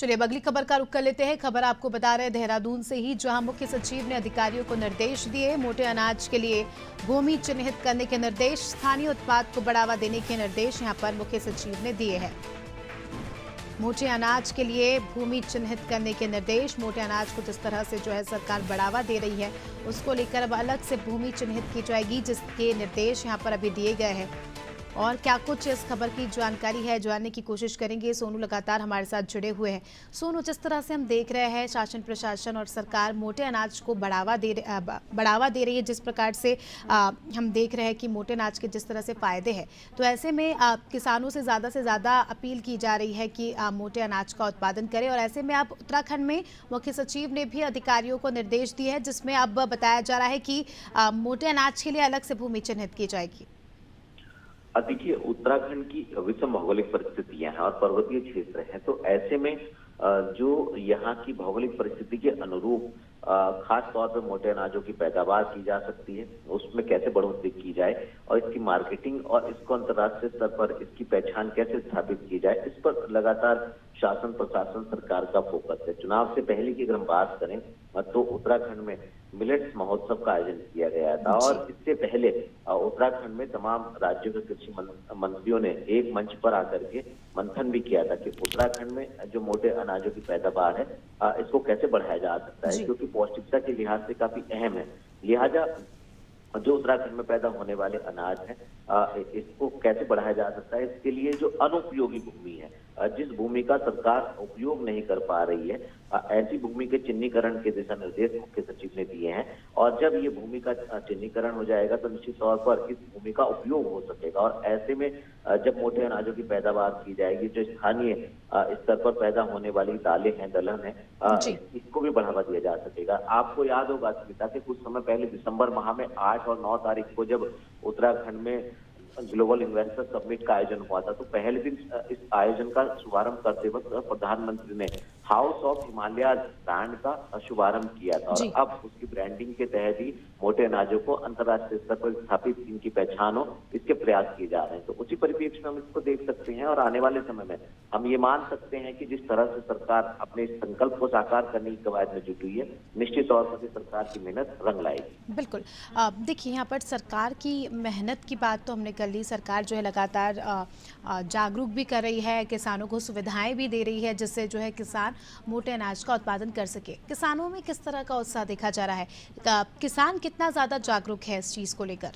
चलिए अब अगली खबर का रुख कर लेते हैं। खबर आपको बता रहे हैं देहरादून से ही, जहां मुख्य सचिव ने अधिकारियों को निर्देश दिए। मोटे अनाज के लिए भूमि चिन्हित करने के निर्देश, स्थानीय उत्पाद को बढ़ावा देने के निर्देश यहां पर मुख्य सचिव ने दिए हैं। मोटे अनाज के लिए भूमि चिन्हित करने के निर्देश, मोटे अनाज को जिस तरह से जो है सरकार बढ़ावा दे रही है उसको लेकर अब अलग से भूमि चिन्हित की जाएगी, जिसके निर्देश यहां पर अभी दिए गए हैं। और क्या कुछ इस खबर की जानकारी है, जानने की कोशिश करेंगे। सोनू लगातार हमारे साथ जुड़े हुए हैं। सोनू, जिस तरह से हम देख रहे हैं शासन प्रशासन और सरकार मोटे अनाज को बढ़ावा दे रही है, जिस प्रकार से हम देख रहे हैं कि मोटे अनाज के जिस तरह से फायदे हैं, तो ऐसे में किसानों से ज़्यादा अपील की जा रही है कि मोटे अनाज का उत्पादन करें। और ऐसे में अब उत्तराखंड में मुख्य सचिव ने भी अधिकारियों को निर्देश दिए हैं, जिसमें अब बताया जा रहा है कि मोटे अनाज के लिए अलग से भूमि चिन्हित की जाएगी। देखिए, उत्तराखंड की विषम भौगोलिक परिस्थितियां हैं और पर्वतीय क्षेत्र है, तो ऐसे में जो यहाँ की भौगोलिक परिस्थिति के अनुरूप खास तौर पर मोटे अनाजों की पैदावार की जा सकती है, उसमें कैसे बढ़ोतरी की जाए और इसकी मार्केटिंग और इसको अंतर्राष्ट्रीय स्तर पर इसकी पहचान कैसे स्थापित की जाए, इस पर लगातार शासन प्रशासन सरकार का फोकस है। चुनाव से पहले की अगर हम बात करें तो उत्तराखंड में मिलेट्स महोत्सव का आयोजन किया गया था और इससे पहले उत्तराखंड में तमाम राज्यों के कृषि मंत्रियों ने एक मंच पर आकर के मंथन भी किया था कि उत्तराखंड में जो मोटे अनाजों की पैदावार है इसको कैसे बढ़ाया जा सकता है, क्योंकि पौष्टिकता के लिहाज से काफी अहम है। लिहाजा जो उत्तराखंड में पैदा होने वाले अनाज है इसको कैसे बढ़ाया जा सकता है, इसके लिए जो अनुपयोगी भूमि है, जिस भूमि का सरकार उपयोग नहीं कर पा रही है, ऐसी भूमि के चिन्हीकरण के दिशा निर्देश मुख्य सचिव ने दिए हैं। और जब ये भूमि का चिन्हीकरण हो जाएगा तो निश्चित तौर पर इस भूमि का उपयोग हो सकेगा। और ऐसे में जब मोटे अनाजों की पैदावार की जाएगी, जो स्थानीय स्तर पर पैदा होने वाली दालें हैं, दलहन है, इसको भी बढ़ावा दिया जा सकेगा। आपको याद होगा स्मिता के कुछ समय पहले दिसंबर माह में 8 और 9 तारीख को जब उत्तराखंड में ग्लोबल इन्वेस्टर समिट का आयोजन हुआ था, तो पहले दिन इस आयोजन का शुभारंभ करते वक्त प्रधानमंत्री ने हाउस ऑफ हिमालय ब्रांड का शुभारंभ किया था और अब उसकी ब्रांडिंग के तहत ही मोटे अनाजों को अंतर्राष्ट्रीय स्तर पर स्थापित इनकी पहचान हो, इसके प्रयास किए जा रहे हैं। तो उसी परिप्रेक्ष्य में हम इसको देख सकते हैं और आने वाले समय में हम ये मान सकते हैं कि जिस तरह से सरकार अपने इस संकल्प को साकार करने की कवायद में जुटी हुई है, निश्चित तौर पर सरकार की मेहनत रंग लाएगी। बिल्कुल। देखिए, यहाँ पर सरकार की मेहनत की बात तो हमने कर ली। सरकार जो है लगातार जागरूक भी कर रही है, किसानों को सुविधाएं भी दे रही है, जिससे जो है किसान मोटे अनाज का उत्पादन कर सके। किसानों में किस तरह का उत्साह देखा जा रहा है? किसान कितना ज्यादा जागरूक है इस चीज को लेकर?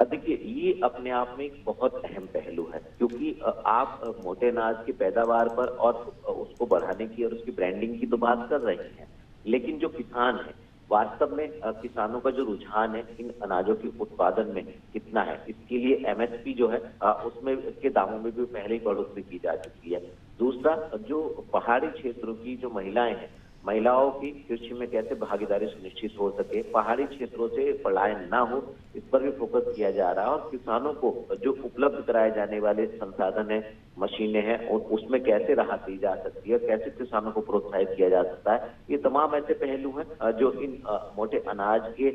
देखिए, ये अपने आप में एक बहुत अहम पहलू है, क्योंकि आप मोटे अनाज की पैदावार पर और उसको बढ़ाने की और उसकी ब्रांडिंग की तो बात कर रहे हैं, लेकिन जो किसान है वास्तव में किसानों का जो रुझान है इन अनाजों के उत्पादन में कितना है, इसके लिए एमएसपी जो है उसमें के दामों में भी पहले ही बढ़ोतरी की जा चुकी है। दूसरा, जो पहाड़ी क्षेत्रों की जो महिलाएं हैं, महिलाओं की कृषि में कैसे भागीदारी सुनिश्चित हो सके, पहाड़ी क्षेत्रों से पलायन ना हो, इस पर भी फोकस किया जा रहा है। और किसानों को जो उपलब्ध कराए जाने वाले संसाधन है, मशीनें हैं, और उसमें कैसे राहत दी जा सकती है, कैसे किसानों को प्रोत्साहित किया जा सकता है, ये तमाम ऐसे पहलू हैं जो इन मोटे अनाज के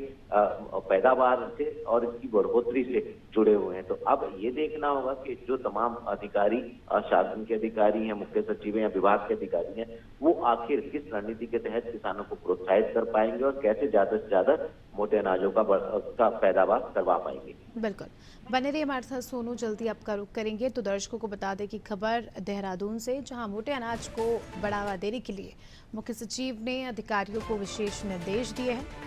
पैदावार से और इसकी बढ़ोतरी से जुड़े हुए हैं। तो अब ये देखना होगा कि जो तमाम अधिकारी, शासन के अधिकारी हैं, मुख्य सचिव या विभाग के अधिकारी हैं, वो आखिर किस रणनीति के तहत किसानों को प्रोत्साहित कर पाएंगे और कैसे ज्यादा से ज्यादा मोटे अनाजों का पैदावार करवा पाएंगे। बिल्कुल, बने रहिए हमारे साथ सोनू। जल्दी आपका रुख करेंगे। तो दर्शकों को बता दें कि खबर देहरादून से, जहां मोटे अनाज को बढ़ावा देने के लिए मुख्य सचिव ने अधिकारियों को विशेष निर्देश दिए हैं।